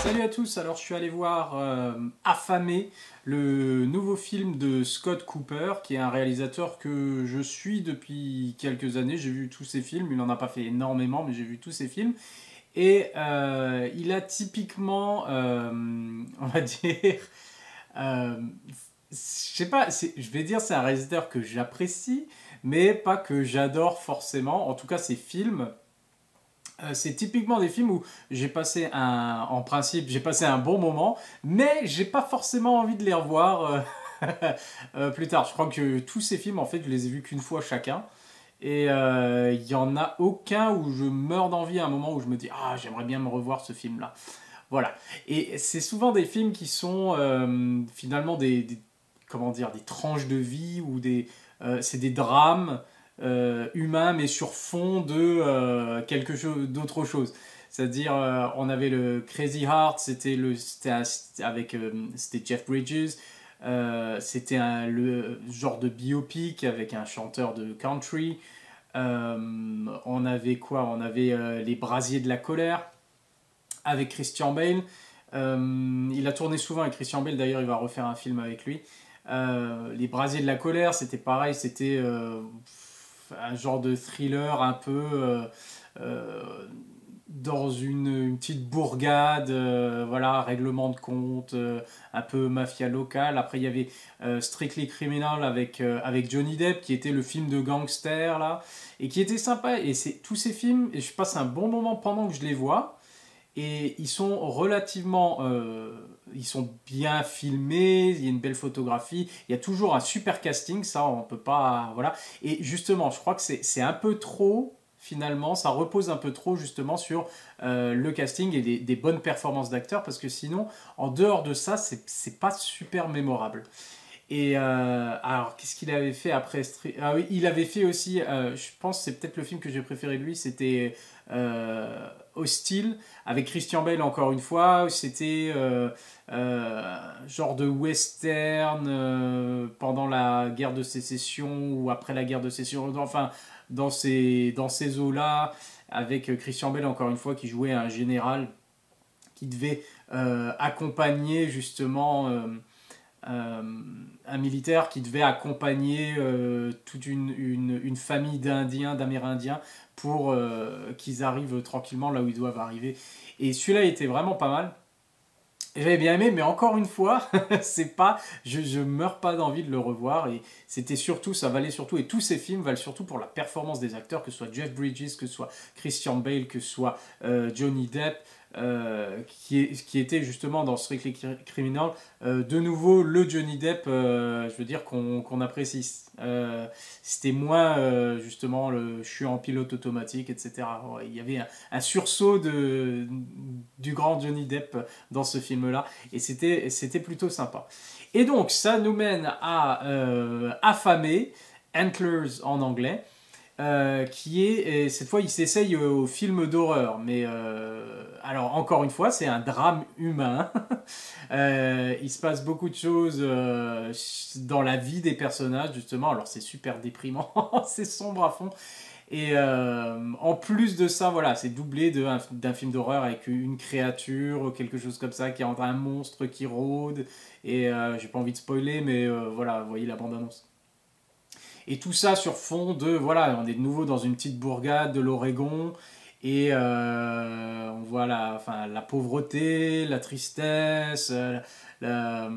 Salut à tous, alors je suis allé voir Affamé, le nouveau film de Scott Cooper, qui est un réalisateur que je suis depuis quelques années. J'ai vu tous ses films, il n'en a pas fait énormément, mais j'ai vu tous ses films. Et il a typiquement, on va dire, euh, je sais pas, je vais dire c'est un réalisateur que j'apprécie, mais pas que j'adore forcément. En tout cas, ses films. C'est typiquement des films où en principe, j'ai passé un bon moment, mais j'ai pas forcément envie de les revoir plus tard. Je crois que tous ces films, en fait, je les ai vus qu'une fois chacun. Et il y en a aucun où je meurs d'envie à un moment où je me dis ah, j'aimerais bien me revoir ce film-là. Voilà. Et c'est souvent des films qui sont finalement comment dire, des tranches de vie ou c'est des drames humains mais sur fond de quelque chose d'autre chose. C'est-à-dire, on avait le Crazy Heart, c'était Jeff Bridges. C'était le genre de biopic avec un chanteur de country. On avait quoi? On avait Les Brasiers de la colère avec Christian Bale. Il a tourné souvent avec Christian Bale, d'ailleurs il va refaire un film avec lui. Les Brasiers de la colère, c'était pareil, c'était un genre de thriller un peu dans une petite bourgade, voilà, règlement de compte, un peu mafia locale. Après, il y avait Strictly Criminal avec Johnny Depp, qui était le film de gangster, là, et qui était sympa. Et c'est tous ces films, et je passe un bon moment pendant que je les vois. Et ils sont relativement, ils sont bien filmés, il y a une belle photographie, il y a toujours un super casting, ça on peut pas, voilà. Et justement, je crois que c'est un peu trop, finalement, ça repose un peu trop justement sur le casting et des bonnes performances d'acteurs, parce que sinon, en dehors de ça, c'est pas super mémorable. Et alors, qu'est-ce qu'il avait fait après Ah oui, il avait fait aussi, je pense que c'est peut-être le film que j'ai préféré de lui, c'était Hostile, avec Christian Bale encore une fois. C'était genre de western pendant la guerre de sécession ou après la guerre de sécession, enfin, dans ces eaux-là, avec Christian Bale encore une fois qui jouait un général qui devait accompagner justement euh, un militaire qui devait accompagner toute une famille d'Indiens, d'Amérindiens, pour qu'ils arrivent tranquillement là où ils doivent arriver. Et celui-là était vraiment pas mal. J'avais bien aimé, mais encore une fois, c'est pas, je meurs pas d'envie de le revoir. Et c'était surtout, ça valait surtout, et tous ces films valent surtout pour la performance des acteurs, que ce soit Jeff Bridges, que ce soit Christian Bale, que ce soit Johnny Depp, qui était justement dans Strictly Criminal. De nouveau, le Johnny Depp, je veux dire qu'on apprécie. C'était moins justement je suis en pilote automatique, etc. Il y avait un sursaut du grand Johnny Depp dans ce film-là, et c'était plutôt sympa. Et donc, ça nous mène à Affamé, Antlers en anglais, qui est, et cette fois, il s'essaye au film d'horreur, mais alors encore une fois, c'est un drame humain. Il se passe beaucoup de choses dans la vie des personnages, justement. Alors c'est super déprimant, c'est sombre à fond. Et en plus de ça, voilà, c'est doublé d'un film d'horreur avec une créature, quelque chose comme ça, qui est un monstre qui rôde. Et j'ai pas envie de spoiler, mais voilà, vous voyez la bande-annonce. Et tout ça sur fond de, voilà, on est de nouveau dans une petite bourgade de l'Oregon. Et on voit la pauvreté, la tristesse, la,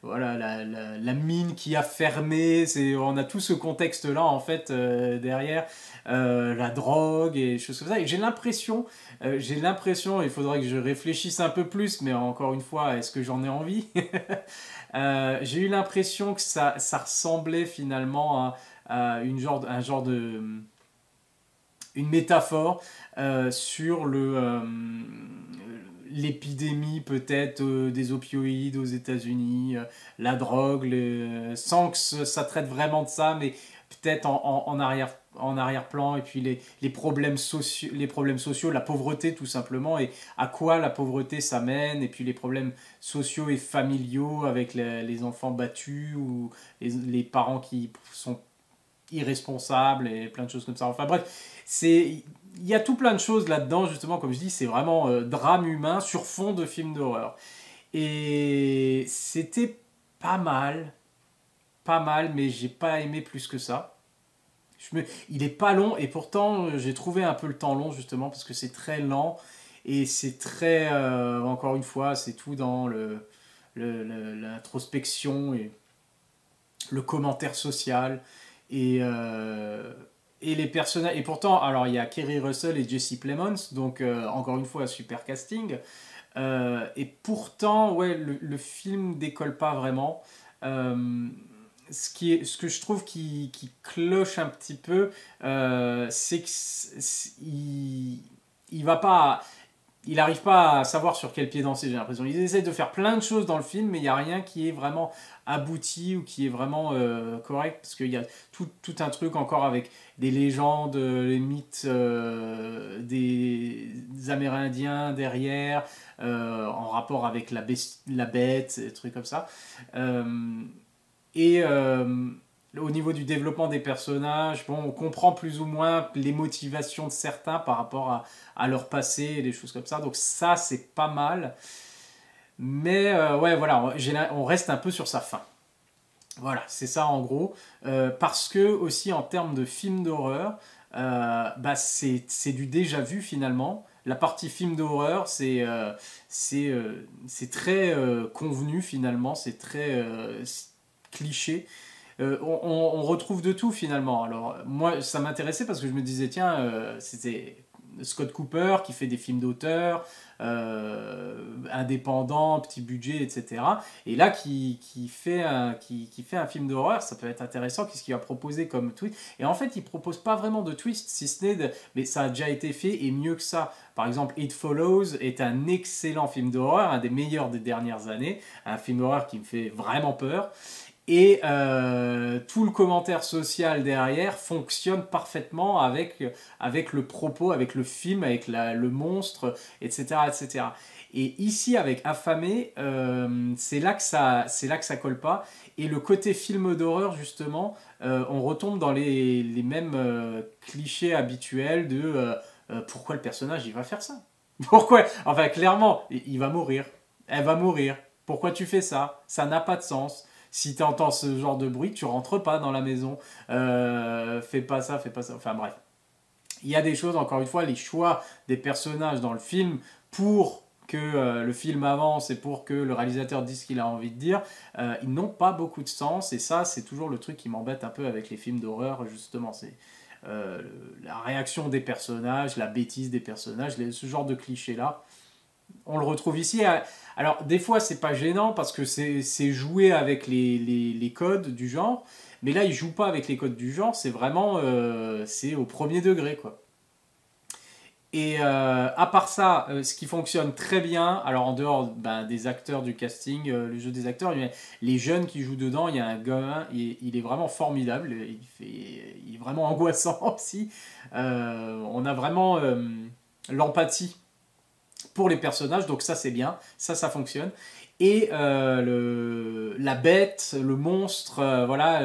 voilà, la mine qui a fermé. On a tout ce contexte-là, en fait, derrière. La drogue et choses comme ça. Et j'ai l'impression, il faudrait que je réfléchisse un peu plus, mais encore une fois, est-ce que j'en ai envie? J'ai eu l'impression que ça ressemblait finalement un genre de une métaphore sur l'épidémie peut-être des opioïdes aux États-Unis, la drogue, sans que ça traite vraiment de ça, mais peut-être en arrière-plan, et puis les problèmes sociaux, la pauvreté tout simplement, et à quoi la pauvreté ça mène, et puis les problèmes sociaux et familiaux avec les enfants battus ou les parents qui sont irresponsable et plein de choses comme ça. Enfin bref, il y a tout plein de choses là-dedans, justement, comme je dis, c'est vraiment drame humain sur fond de film d'horreur. Et c'était pas mal, pas mal, mais j'ai pas aimé plus que ça. Il est pas long et pourtant j'ai trouvé un peu le temps long justement parce que c'est très lent et c'est très, encore une fois, c'est tout dans l'introspection et le commentaire social et, et les personnages. Et pourtant, alors il y a Kerry Russell et Jesse Plemons, donc encore une fois, super casting. Et pourtant, ouais, le film décolle pas vraiment. Euh, ce que je trouve qui cloche un petit peu, c'est il va pas, il n'arrive pas à savoir sur quel pied danser, j'ai l'impression. Ils essaient de faire plein de choses dans le film, mais il n'y a rien qui est vraiment abouti ou qui est vraiment correct, parce qu'il y a tout un truc encore avec des légendes, les mythes des Amérindiens derrière, en rapport avec la bête, des trucs comme ça. Euh, et au niveau du développement des personnages, bon, on comprend plus ou moins les motivations de certains par rapport à leur passé et des choses comme ça. Donc ça, c'est pas mal. Mais ouais, voilà, on reste un peu sur sa fin. Voilà, c'est ça en gros. Parce que aussi en termes de film d'horreur, bah c'est du déjà vu finalement. La partie film d'horreur, c'est très convenu finalement, c'est très cliché. On retrouve de tout finalement. Alors moi, ça m'intéressait parce que je me disais, tiens, c'était Scott Cooper qui fait des films d'auteur, indépendants, petit budget, etc. Et là, qui fait un film d'horreur, ça peut être intéressant. Qu'est-ce qu'il va proposer comme twist? Et en fait, il propose pas vraiment de twist, si ce n'est mais ça a déjà été fait et mieux que ça. Par exemple, It Follows est un excellent film d'horreur, un des meilleurs des dernières années, un film d'horreur qui me fait vraiment peur. Et tout le commentaire social derrière fonctionne parfaitement avec le propos, avec le film, avec le monstre, etc., etc. Et ici, avec Affamé, c'est là que ça colle pas. Et le côté film d'horreur, justement, on retombe dans les mêmes clichés habituels de pourquoi le personnage il va faire ça. Pourquoi? Enfin, clairement, il va mourir. Elle va mourir. Pourquoi tu fais ça? Ça n'a pas de sens. Si tu entends ce genre de bruit, tu rentres pas dans la maison. Fais pas ça, fais pas ça. Enfin bref. Il y a des choses, encore une fois, les choix des personnages dans le film pour que le film avance et pour que le réalisateur dise ce qu'il a envie de dire, ils n'ont pas beaucoup de sens. Et ça, c'est toujours le truc qui m'embête un peu avec les films d'horreur, justement. C'est euh, la réaction des personnages, la bêtise des personnages, ce genre de clichés-là on le retrouve ici. Alors, des fois, c'est pas gênant parce que c'est jouer avec les codes du genre. Mais là, il joue pas avec les codes du genre. C'est vraiment c'est au premier degré, quoi. Et à part ça, ce qui fonctionne très bien, alors en dehors ben, des acteurs du casting, le jeu des acteurs, les jeunes qui jouent dedans, il y a un gamin, il est vraiment formidable, il est vraiment angoissant aussi. On a vraiment l'empathie pour les personnages, donc ça c'est bien, ça fonctionne. Et la bête, le monstre, voilà,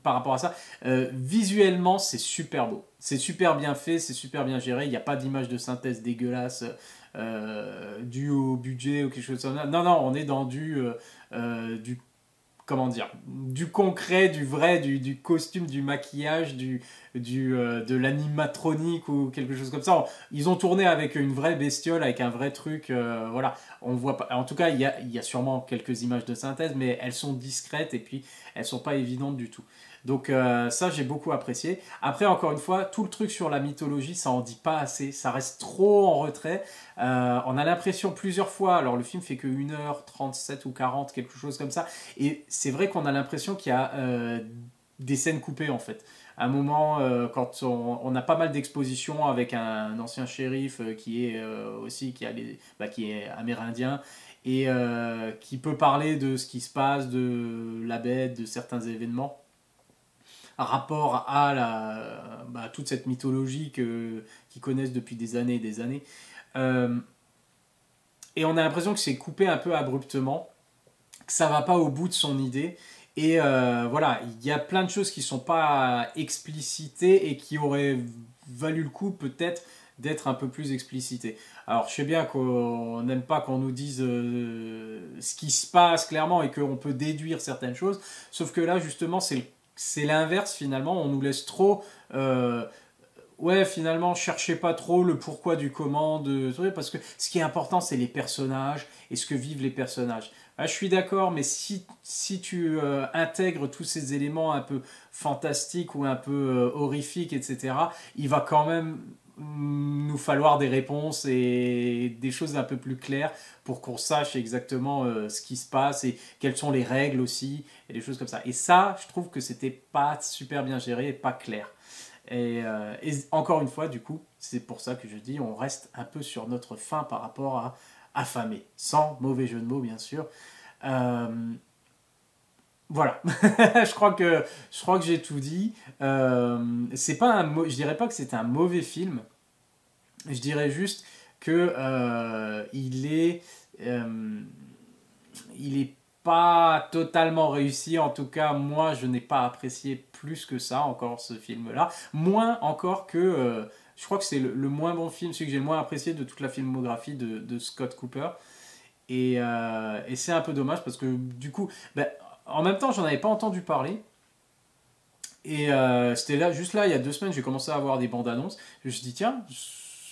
par rapport à ça, visuellement c'est super beau. C'est super bien fait, c'est super bien géré, il n'y a pas d'image de synthèse dégueulasse due au budget ou quelque chose comme ça. Non, non, on est dans du comment dire, du concret, du vrai, du costume, du maquillage, de l'animatronique ou quelque chose comme ça. Ils ont tourné avec une vraie bestiole, avec un vrai truc. Voilà, on voit pas. En tout cas, il y a sûrement quelques images de synthèse, mais elles sont discrètes et puis elles sont pas évidentes du tout. Donc ça, j'ai beaucoup apprécié. Après, encore une fois, tout le truc sur la mythologie, ça en dit pas assez. Ça reste trop en retrait. On a l'impression plusieurs fois, alors le film fait que 1h37 ou 40, quelque chose comme ça, et c'est vrai qu'on a l'impression qu'il y a des scènes coupées en fait. À un moment, quand on a pas mal d'expositions avec un ancien shérif qui est aussi qui est amérindien et qui peut parler de ce qui se passe, de la bête, de certains événements, rapport à toute cette mythologie qu'ils connaissent depuis des années et des années. Euh, et on a l'impression que c'est coupé un peu abruptement, que ça va pas au bout de son idée. Et voilà, il y a plein de choses qui sont pas explicitées et qui auraient valu le coup peut-être d'être un peu plus explicitées. Alors je sais bien qu'on n'aime pas qu'on nous dise ce qui se passe clairement et qu'on peut déduire certaines choses, sauf que là justement c'est l'inverse finalement, on nous laisse trop... ouais, finalement, cherchez pas trop le pourquoi du comment, parce que ce qui est important, c'est les personnages et ce que vivent les personnages. Ah, je suis d'accord, mais si tu intègres tous ces éléments un peu fantastiques ou un peu horrifiques, etc., il va quand même nous falloir des réponses et des choses un peu plus claires pour qu'on sache exactement ce qui se passe et quelles sont les règles aussi, et des choses comme ça. Et ça, je trouve que c'était pas super bien géré et pas clair. Et encore une fois, du coup, c'est pour ça que je dis, on reste un peu sur notre faim par rapport à affamé, sans mauvais jeu de mots, bien sûr. Euh, voilà, je crois que j'ai tout dit. C'est pas je dirais pas que c'est un mauvais film. Je dirais juste que euh, il est pas totalement réussi. En tout cas, moi, je n'ai pas apprécié plus que ça encore ce film-là. Moins encore que... je crois que c'est le moins bon film, celui que j'ai le moins apprécié de toute la filmographie de Scott Cooper. Et c'est un peu dommage parce que du coup, ben, en même temps, j'en avais pas entendu parler. Et c'était là, juste là, il y a 2 semaines, j'ai commencé à avoir des bandes annonces. Je me suis dit, tiens,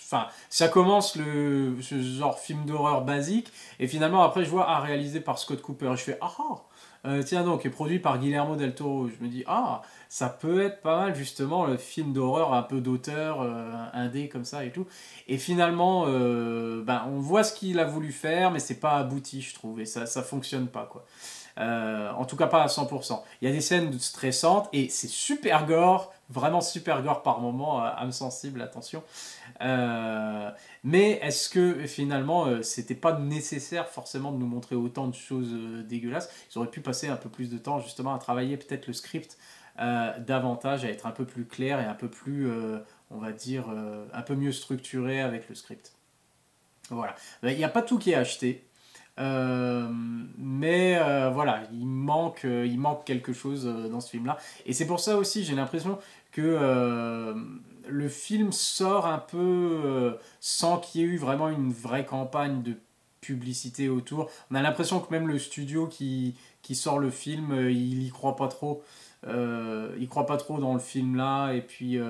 enfin, ça commence ce genre film d'horreur basique. Et finalement, après, je vois, réalisé par Scott Cooper. Et je fais, tiens donc, et produit par Guillermo del Toro. Je me dis, ça peut être pas mal, justement, le film d'horreur un peu d'auteur, indé comme ça et tout. Et finalement, ben, on voit ce qu'il a voulu faire, mais c'est pas abouti, je trouve. Et ça fonctionne pas, quoi. En tout cas pas à 100%. Il y a des scènes stressantes et c'est super gore, vraiment super gore par moment, âme sensible, attention. Mais est-ce que finalement c'était pas nécessaire forcément de nous montrer autant de choses dégueulasses? Ils auraient pu passer un peu plus de temps justement à travailler peut-être le script davantage, à être un peu plus clair et un peu plus, on va dire, un peu mieux structuré avec le script. Voilà. Il n'y a pas tout qui est acheté. Mais voilà, il manque quelque chose dans ce film-là. Et c'est pour ça aussi, j'ai l'impression que le film sort un peu sans qu'il y ait eu vraiment une vraie campagne de publicité autour. On a l'impression que même le studio qui sort le film, il y croit pas trop. Il croit pas trop dans le film là. Et puis,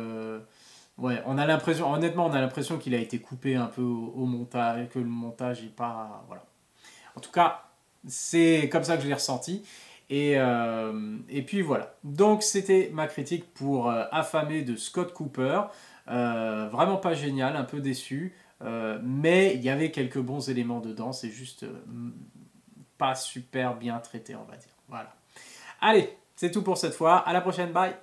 ouais, honnêtement, on a l'impression qu'il a été coupé un peu au montage, que le montage est pas. Voilà. En tout cas, c'est comme ça que je l'ai ressenti. Et puis voilà. Donc c'était ma critique pour Affamé de Scott Cooper. Vraiment pas génial, un peu déçu. Mais il y avait quelques bons éléments dedans. C'est juste pas super bien traité, on va dire. Voilà. Allez, c'est tout pour cette fois. À la prochaine. Bye.